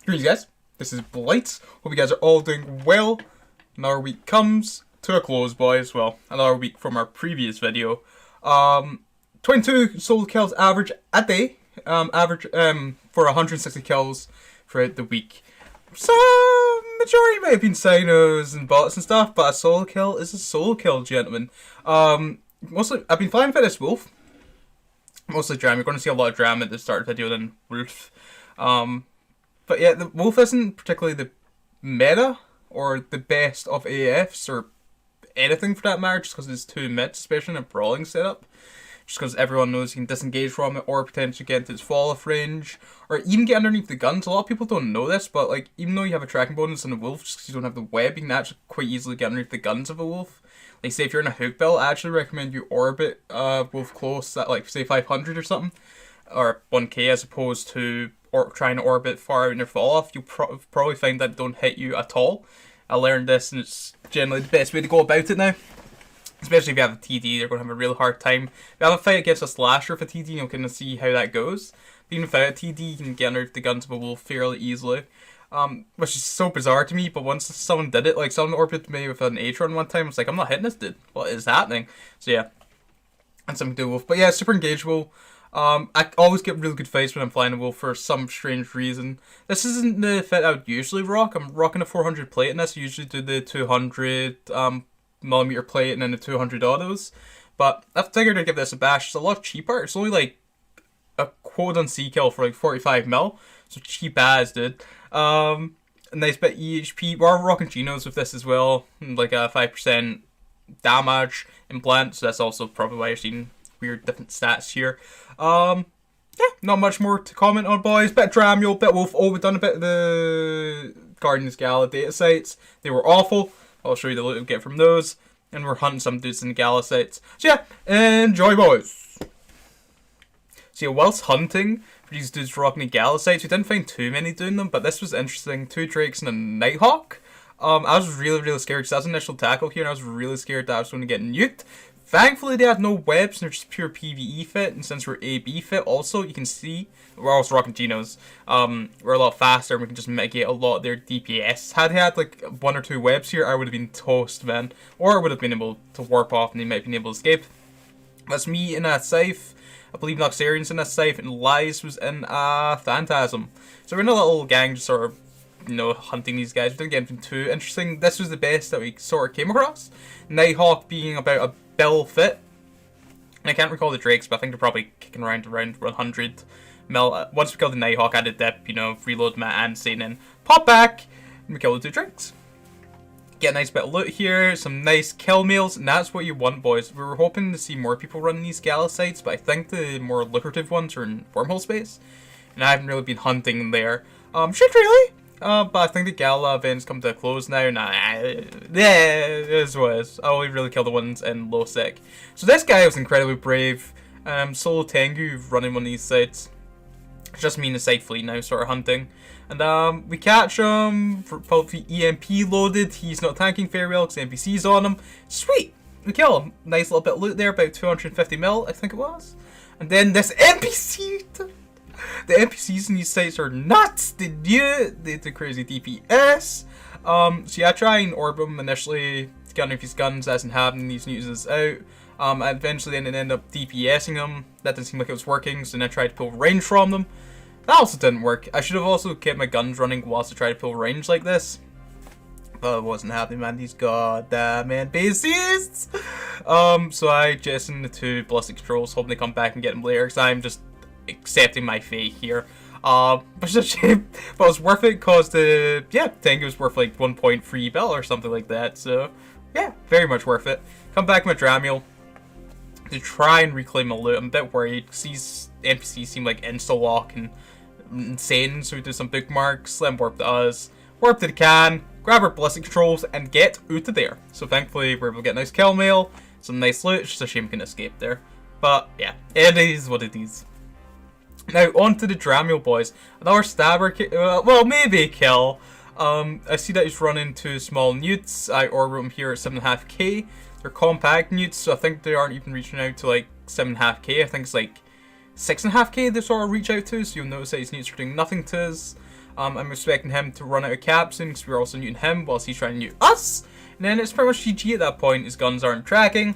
Greetings guys, this is Blight. Hope you guys are all doing well. Another week comes to a close, boys. Well, another week from our previous video. 22 solo kills average a day. For 160 kills throughout the week. So, majority might have been sinos and bots and stuff, but a solo kill is a solo kill, gentlemen. Mostly, I've been flying for this wolf. Mostly drama. You're going to see a lot of drama at the start of the video than wolf. But yeah, the wolf isn't particularly the meta or the best of AFs or anything for that matter, just because it's too mid, especially in a brawling setup. Just because everyone knows you can disengage from it or potentially get into its fall-off range or even get underneath the guns. A lot of people don't know this, but like even though you have a tracking bonus on a wolf, just because you don't have the web, you can actually quite easily get underneath the guns of a wolf. Like say if you're in a hook build, I actually recommend you orbit wolf close at like say 500 or something, or 1k as opposed to trying to orbit far out in your fall off. You'll probably find that don't hit you at all. I learned this and it's generally the best way to go about it now. Especially if you have a TD, they're going to have a real hard time. If you have a fight against a slasher for TD, you'll kind of see how that goes. But even without a TD, you can get under the guns of a wolf fairly easily. Which is so bizarre to me, but once someone did it, like someone orbited me with an H-run one time, it's like, I'm not hitting this dude. What is happening? So yeah, that's something to do with wolf. But yeah, it's super engageable. I always get really good fights when I'm flying a wolf for some strange reason. This isn't the fit I would usually rock. I'm rocking a 400 plate in this. I usually do the 200 millimeter plate and then the 200 autos. But I figured I'd give this a bash. It's a lot cheaper. It's only like a quote on C kill for like 45 mil. So cheap as, dude. A nice bit EHP. We're rocking Genos with this as well. Like a 5% damage implant. So that's also probably why you're seeing weird different stats here. Yeah, not much more to comment on, boys. Bit Dramule, bit Wolf. Oh, we've done a bit of the Guardians Gala data sites. They were awful. I'll show you the loot we get from those. And we're hunting some dudes in the Gala sites. So yeah, enjoy, boys. So yeah, whilst hunting for these dudes rocking the Gala sites, we didn't find too many doing them, but this was interesting. 2 Drakes and a Nighthawk. I was really scared because that was initial tackle here, and I was really scared that I was going to get nuked. Thankfully, they have no webs, and they're just pure PvE fit, and since we're AB fit, also, you can see, we're also rocking Genos, we're a lot faster, and we can just mitigate a lot of their DPS. Had they had, like, 1 or 2 webs here, I would have been toast, man. Or I would have been able to warp off, and they might have been able to escape. That's me in a Scythe. I believe Noxarian's in a Scythe, and Lies was in a Phantasm. So we're in a little gang, just sort of, you know, hunting these guys. We didn't get anything too interesting. This was the best that we sort of came across. Nighthawk being about a bill fit. And I can't recall the Drakes, but I think they're probably kicking around 100 mil. Once we kill the Nighthawk, add a dip, you know, reload my Ansane and pop back, and we kill the 2 Drakes. Get a nice bit of loot here, some nice kill mails, and that's what you want, boys. We were hoping to see more people running these Gala sites, but I think the more lucrative ones are in Wormhole space. And I haven't really been hunting there. Should really? But I think the Gala events come to a close now. Yeah, it is what it is. I only really kill the ones in low sec. So this guy was incredibly brave. Solo Tengu running one of these sites. It's just me and the side fleet now, sort of hunting. And we catch him, probably EMP loaded. He's not tanking very well because NPC's on him. Sweet! We kill him. Nice little bit of loot there, about 250 mil, I think it was. And then this NPC... The NPCs in these sites are nuts. They do crazy DPS. So yeah, I try and orb him initially to get underneath his guns as in having these uses out. I eventually then end up DPSing them. That didn't seem like it was working, so then I tried to pull range from them. That also didn't work. I should have also kept my guns running whilst I tried to pull range like this. But it wasn't happening, man. These goddamn NPCs. So I jettisoned the 2 ballistic trolls, hoping they come back and get them later, because I'm just accepting my fate here. Which is a shame, but it was worth it because the Tengu was worth like 1.3 bill or something like that. So yeah, very much worth it. Come back with Dramule to try and reclaim my loot. I'm a bit worried because these NPCs seem like insta-lock and insane, so we do some bookmarks, let them warp to us, warp to the can, grab our ballistic controls, and get out of there. So thankfully we're able to get a nice kill mail, some nice loot. It's just a shame we can escape there. But yeah, it is what it is. Now, on to the Dramule, boys. Another stabber, well, maybe a kill. I see that he's running 2 small newts. I orbit him here at 7.5k. They're compact newts, so I think they aren't even reaching out to like 7.5k. I think it's like 6.5k they sort of reach out to, so you'll notice that his newts are doing nothing to us. I'm expecting him to run out of caps soon because we're also neuting him whilst he's trying to neut us. And then it's pretty much GG at that point. His guns aren't tracking.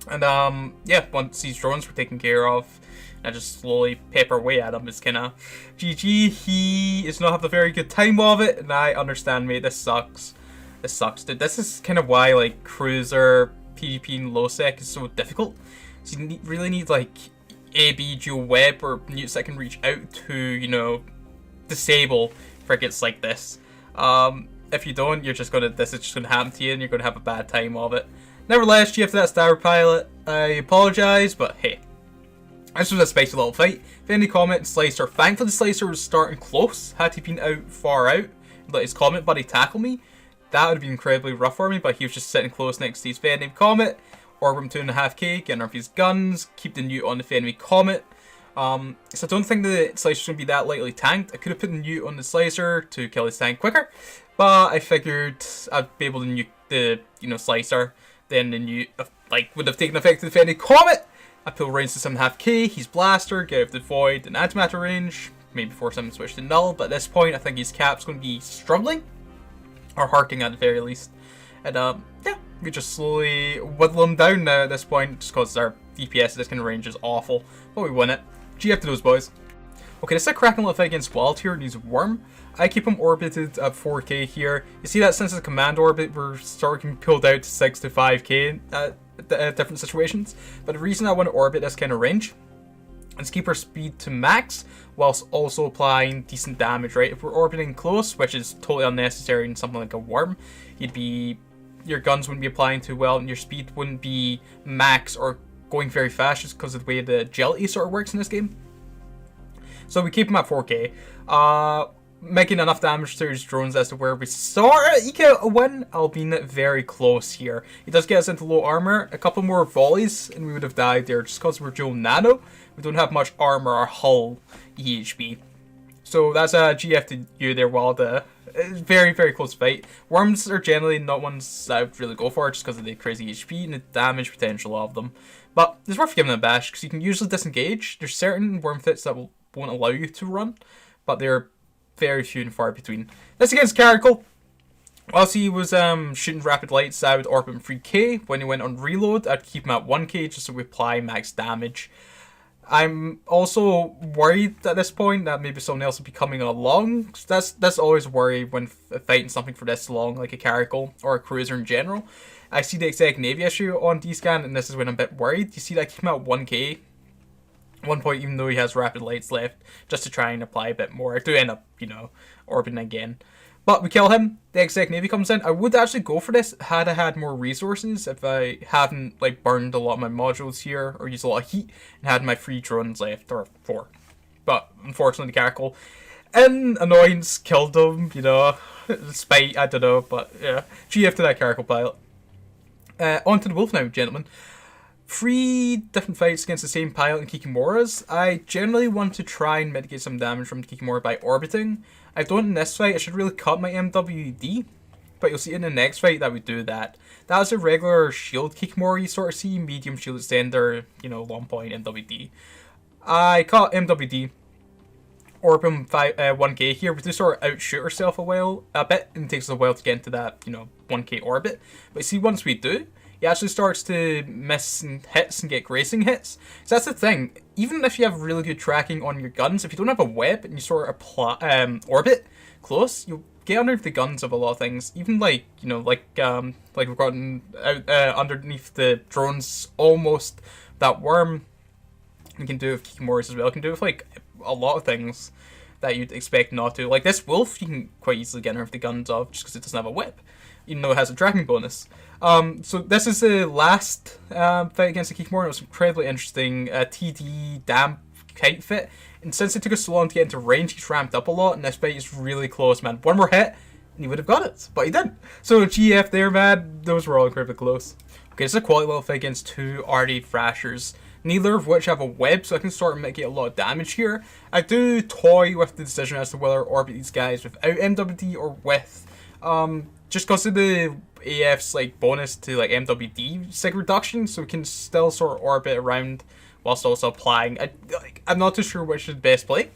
And yeah, once these drones were taken care of, I just slowly pepper away at him. It's kind of GG. He is not having a very good time of it, and I understand, mate. This sucks. This sucks, dude. This is kind of why like cruiser PvP in low sec is so difficult. So you really need like AB dual web or newts that can reach out to, you know, disable frigates like this. If you don't, you're just gonna, this is just gonna happen to you, and you're gonna have a bad time of it. Nevertheless, GF to that Star Pilot. I apologize, but hey. This was a spicy little fight. If any comment, Slicer. Thankfully, Slicer was starting close. Had he been out far out, let his comment buddy tackle me, that would have been incredibly rough for me, but he was just sitting close next to his Venom Comet. Orb him 2.5k, getting off his guns, keep the newt on the enemy Comet. So I don't think the Slicer's going to be that lightly tanked. I could have put the newt on the Slicer to kill his tank quicker, but I figured I'd be able to nuke the, you know, Slicer. Then the newt like would have taken effect to the enemy Comet. I pull range to 7.5k, he's Blaster, get out of the Void, and Antimatter range, maybe force him to switch to Null, but at this point I think his cap's going to be struggling, or hurting at the very least. And yeah, we just slowly whittle him down now at this point, just because our DPS at this kind of range is awful, but we win it. GF to those boys. Okay, this is a cracking little fight against Wild here, and he's Worm. I keep him orbited at 4k here. You see that since the command orbit, we're starting pulled out to 6 to 5k different situations. But the reason I want to orbit this kind of range is keep our speed to max, whilst also applying decent damage, right? If we're orbiting close, which is totally unnecessary in something like a Worm, your guns wouldn't be applying too well, and your speed wouldn't be max or going very fast just because of the way the agility sort of works in this game. So we keep him at 4k. Making enough damage to his drones as to where we sort of eke out a win, albeit very close here. He does get us into low armor, a couple more volleys, and we would have died there just because we're dual nano. We don't have much armor or hull EHP. So that's a GF to you there, Wild. Very, very close fight. Worms are generally not ones I would really go for just because of the crazy HP and the damage potential of them. But it's worth giving it a bash because you can usually disengage. There's certain worm fits that won't allow you to run, but they're very few and far between. This against Caracal. Whilst he was shooting rapid lights, I would orbit him 3k. When he went on reload, I'd keep him at 1k just so we apply max damage. I'm also worried at this point that maybe someone else will be coming along. That's always a worry when fighting something for this long, like a Caracal or a cruiser in general. I see the exact Navy issue on D-Scan, and this is when I'm a bit worried. You see that I keep him at 1k. One point, even though he has rapid lights left, just to try and apply a bit more. I do end up, you know, orbiting again. But we kill him, the exec navy comes in. I would actually go for this had I had more resources, if I hadn't like burned a lot of my modules here, or used a lot of heat, and had my 3 drones left, or 4. But unfortunately the Caracal, in annoyance, killed him, you know, spite, I don't know, but yeah. GF to that Caracal pilot. On to the Wolf now, gentlemen. 3 different fights against the same pilot in Kikimoras. I generally want to try and mitigate some damage from Kikimora by orbiting. I've done it in this fight. I should really cut my MWD, but you'll see in the next fight that we do that. That was a regular shield Kikimora you sort of see, medium shield extender, you know, long point MWD. I cut MWD, orb him 1k here. We do sort of outshoot ourselves a bit, and it takes us a while to get into that, you know, 1k orbit. But you see, once we do, he actually starts to miss hits and get gracing hits. So that's the thing. Even if you have really good tracking on your guns, if you don't have a web and you sort of orbit close, you'll get underneath the guns of a lot of things. Even like, you know, like we've gotten out underneath the drones almost. That worm you can do with Kikimoras as well. You can do with like a lot of things that you'd expect not to. Like this wolf, you can quite easily get underneath the guns of just because it doesn't have a whip, even though it has a tracking bonus. So this is the last fight against the Kikimora. It was incredibly interesting. TD damp kite fit, and since it took us so long to get into range, he's ramped up a lot, and this fight is really close, man. One more hit, and he would have got it, but he didn't. So GF there, man. Those were all incredibly close. Okay, this is a quality level fight against 2 RD Thrashers, neither of which have a web, so I can start to mitigate a lot of damage here. I do toy with the decision as to whether to orbit these guys without MWD or with. Just because of the AF's like bonus to like MWD sig reduction, so we can still sort of orbit around whilst also applying. I'm not too sure which is the best play.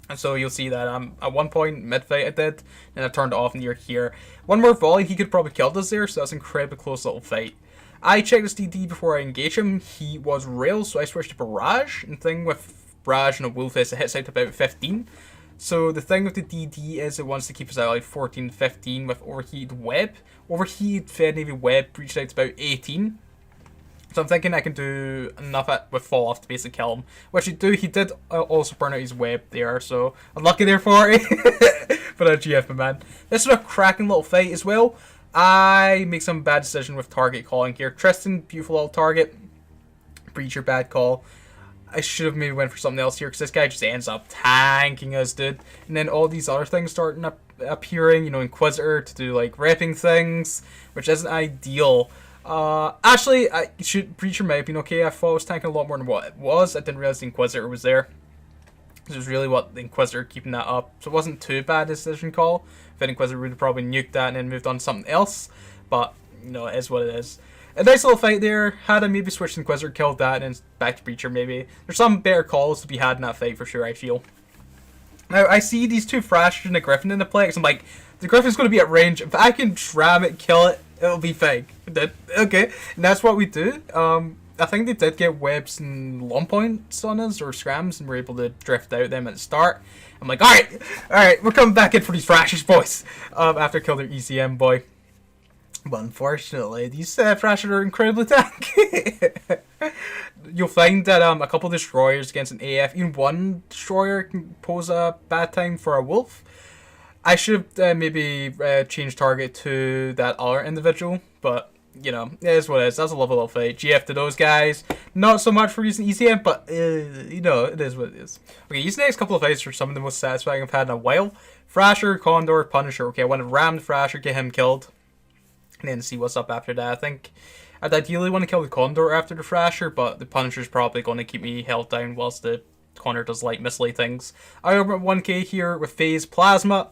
And so you'll see that at one point, mid-fight I did, and I turned it off near here. One more volley, he could probably kill us there, so that's an incredibly close little fight. I checked his DD before I engaged him. He was rail, so I switched to Barrage. And the thing with Barrage and a Wolf is it hits out to about 15. So the thing with the DD is it wants to keep us at like 14, 15 with Overheated Web. Overheated Fed Navy Web reached out to about 18. So I'm thinking I can do enough with Fall Off to basically kill him. Which he do. He did also burn out his web there, so unlucky there for it. But GF, my man. This is a cracking little fight as well. I make some bad decision with target calling here. Tristan, beautiful little target. Breacher, bad call. I should have maybe went for something else here, because this guy just ends up tanking us, dude. And then all these other things starting appearing, you know, Inquisitor to do like repping things, which isn't ideal. Actually, Breacher might have been okay. I thought I was tanking a lot more than what it was. I didn't realize the Inquisitor was there. This was really what the Inquisitor keeping that up. So it wasn't too bad a decision call. If an Inquisitor would have probably nuked that and then moved on to something else. But, you know, it is what it is. A nice little fight there. Had I maybe switched Inquisitor, killed that, and then back to Breacher maybe. There's some better calls to be had in that fight for sure, I feel. Now, I see these two Thrashers and a Griffin in the play, because I'm like, the Griffin's going to be at range. If I can ram it, kill it, it'll be fine. Okay, and that's what we do. I think they did get webs and long points on us, or scrams, and we're able to drift out them at the start. I'm like, alright, we're coming back in for these Thrashers, boys. After I killed their ECM boy. But unfortunately, these Thrashers are incredibly tanky. You'll find that a couple of destroyers against an AF, even one destroyer can pose a bad time for a wolf. I should have maybe changed target to that other individual, but you know, it is what it is. That's a lovely little fight. GF to those guys. Not so much for using ECM, but you know, it is what it is. Okay, these next couple of fights are some of the most satisfying I've had in a while. Thrasher, Condor, Punisher. Okay, I want to ram the Thrasher, get him killed, and then see what's up after that. I think I'd ideally want to kill the Condor after the Thrasher, but the Punisher's probably going to keep me held down whilst the Condor does like misslay things. I over at 1k here with Phase Plasma.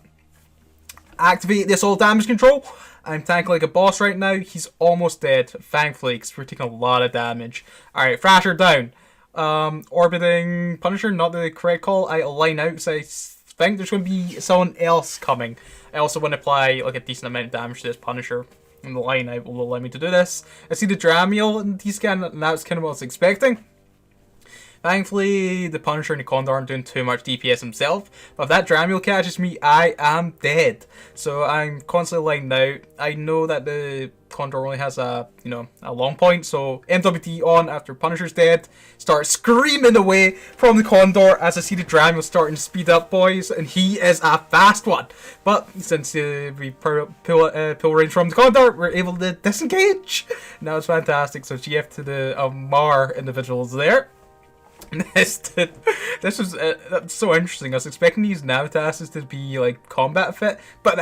Activate this all damage control. I'm tanking like a boss right now. He's almost dead, thankfully, because we're taking a lot of damage. Alright, Thrasher down. Orbiting Punisher, not the correct call. I line out because I think there's going to be someone else coming. I also want to apply like a decent amount of damage to this Punisher. And the line out will allow me to do this. I see the Dramiel and D-scan, and that's kind of what I was expecting. Thankfully, the Punisher and the Condor aren't doing too much DPS himself, but if that Dramiel catches me, I am dead. So I'm constantly lined out. I know that the Condor only has a long point, so MWD on after Punisher's dead. Start screaming away from the Condor as I see the Dramiel starting to speed up, boys, and he is a fast one. But since we pull range from the Condor, we're able to disengage. Now it's fantastic. So GF to the Mar individuals there. This was that's so interesting. I was expecting these Navitases to be like combat fit, but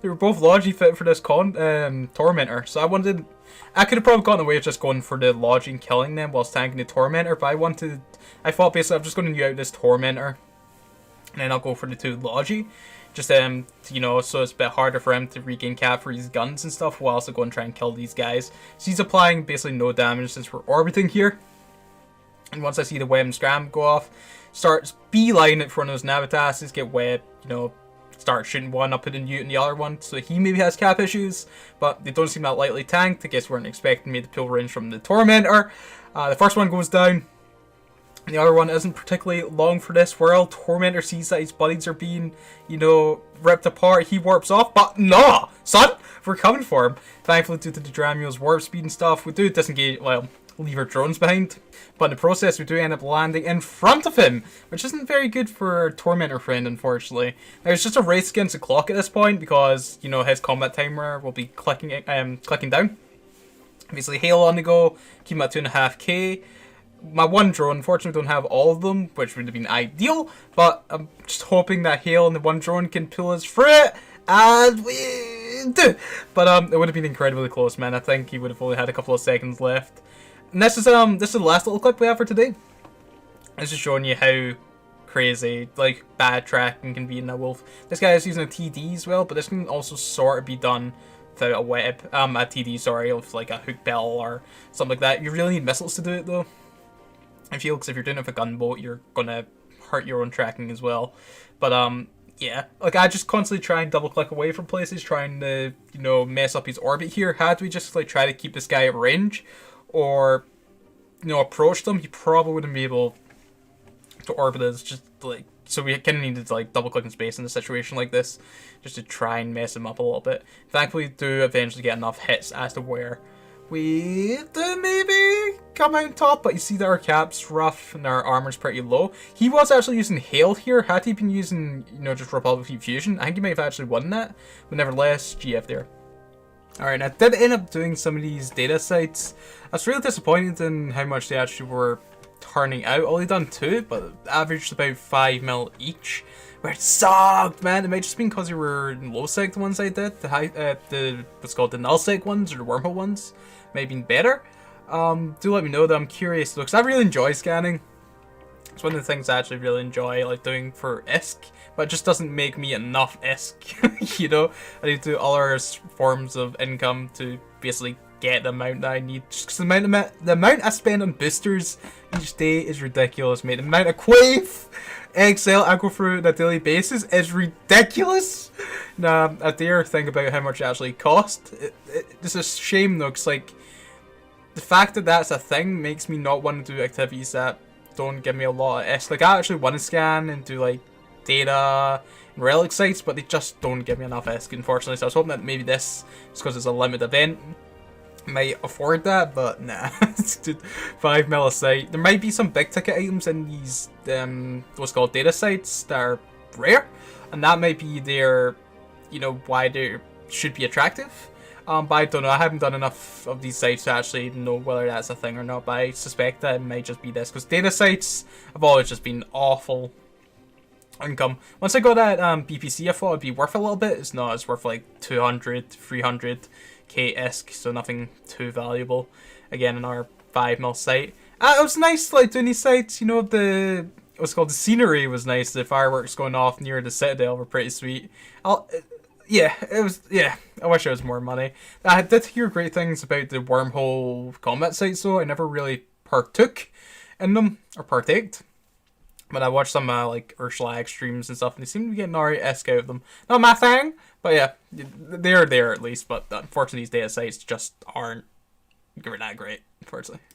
they were both Logi fit for this Tormentor. So I could have probably gotten away with just going for the Logi and killing them whilst tanking the Tormentor, but I thought basically I'm just going to new out this Tormentor, and then I'll go for the two Logi. Just so it's a bit harder for him to regain cap for his guns and stuff, while also going to try and kill these guys. So he's applying basically no damage since we're orbiting here. And once I see the web and scram go off, starts beeline it for one of those Navitases, get web, start shooting one up at the Newt and the other one, so he maybe has cap issues, but they don't seem that lightly tanked. I guess we weren't expecting me to pull range from the Tormentor. The first one goes down, and the other one isn't particularly long for this world. Tormentor sees that his buddies are being, ripped apart. He warps off, but no, son, we're coming for him. Thankfully, due to the Dramiel's warp speed and stuff, we do disengage, leave our drones behind, but in the process we do end up landing in front of him, which isn't very good for our Tormentor friend, unfortunately. Now it's just a race against the clock at this point, because his combat timer will be clicking down. Obviously Halo on the go, keep him at 2.5k. My one drone, unfortunately, don't have all of them, which would have been ideal, but I'm just hoping that Halo and the one drone can pull us through it, and we do. But it would have been incredibly close, man. I think he would have only had a couple of seconds left. And this is the last little clip we have for today. It's just showing you how crazy, bad tracking can be in a wolf. This guy is using a TD as well, but this can also sort of be done without a web, a TD, sorry, with a hook bell or something like that. You really need missiles to do it though, I feel, because if you're doing it with a gunboat, you're gonna hurt your own tracking as well. But yeah, like I just constantly try and double click away from places, trying to, you know, mess up his orbit here. Had we just like try to keep this guy at range, or, you know, approach them, he probably wouldn't be able to orbit us. Just like, so we kind of needed to like double click in space in a situation like this, just to try and mess him up a little bit. Thankfully, we do eventually get enough hits as to where we do maybe come out on top, but you see that our cap's rough and our armor's pretty low. He was actually using hail here. Had he been using, you know, just Republic Fusion, I think he might have actually won that. But nevertheless, GF there. Alright, I did end up doing some of these data sites. I was really disappointed in how much they actually were turning out. Only done 2, but averaged about 5 mil each. Where it sucked, man. It might just been because they were low seg, the ones I did. The what's called the null seg ones, or the wormhole ones, might have been better. Do let me know, that I'm curious though, because I really enjoy scanning. It's one of the things I actually really enjoy, like doing for ISK, but it just doesn't make me enough ISK. You know, I need to do other forms of income to basically get the amount that I need. Just because the amount I spend on boosters each day is ridiculous, mate. The amount of Quave XL I go through on a daily basis is ridiculous. Nah, I dare think about how much it actually cost. It's a shame though, because like, the fact that that's a thing makes me not want to do activities that don't give me a lot of S. Like, I actually want to scan and do like data and relic sites, but they just don't give me enough S, unfortunately. So I was hoping that maybe this, just because it's a limited event, might afford that, but nah. 5 mil a site. There might be some big ticket items in these what's called data sites that are rare, and that might be their, you know, why they should be attractive. But I don't know, I haven't done enough of these sites to actually know whether that's a thing or not, but I suspect that it might just be this, because data sites have always just been awful income. Once I got that BPC, I thought it'd be worth a little bit. It's not, it's worth like 200, 300k ISK, so nothing too valuable. Again, another 5 mil site. It was nice, like, doing these sites, you know, the, what's called, the scenery was nice, the fireworks going off near the Citadel were pretty sweet. Yeah, it was, yeah, I wish there was more money. I did hear great things about the wormhole combat sites though. I never really partook in them, or partaked. But I watched some like Urshlag streams and stuff, and they seem to be getting alright ISK out of them. Not my thing, but yeah, they're there at least, but unfortunately these data sites just aren't that great, unfortunately.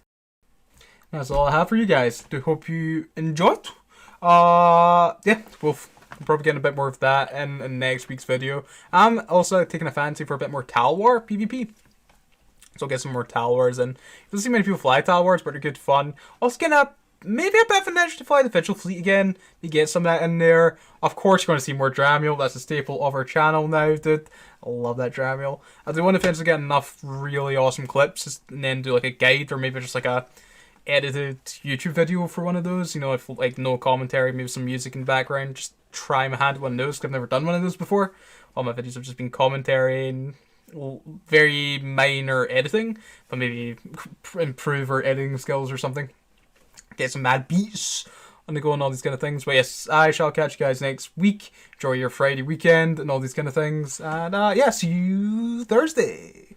That's all I have for you guys. I hope you enjoyed. Yeah, we'll probably getting a bit more of that in next week's video. I'm also taking a fancy for a bit more Tal War PvP. So I'll get some more Tal Wars in. Doesn't see many people fly Tal Wars, but they're good fun. Also getting maybe a bit of an edge to fly the Vigil Fleet again. You get some of that in there. Of course you're going to see more Dramiel. That's a staple of our channel now, dude. I love that Dramiel. I do want to eventually get enough really awesome clips and then do like a guide, or maybe just like a edited YouTube video for one of those. You know, if like no commentary, maybe some music in the background. Just try my hand at one of those, because I've never done one of those before. All my videos have just been commentary and very minor editing, but maybe improve our editing skills or something. Get some mad beats on the go and all these kind of things. But yes, I shall catch you guys next week. Enjoy your Friday weekend and all these kind of things. And yeah, see you Thursday.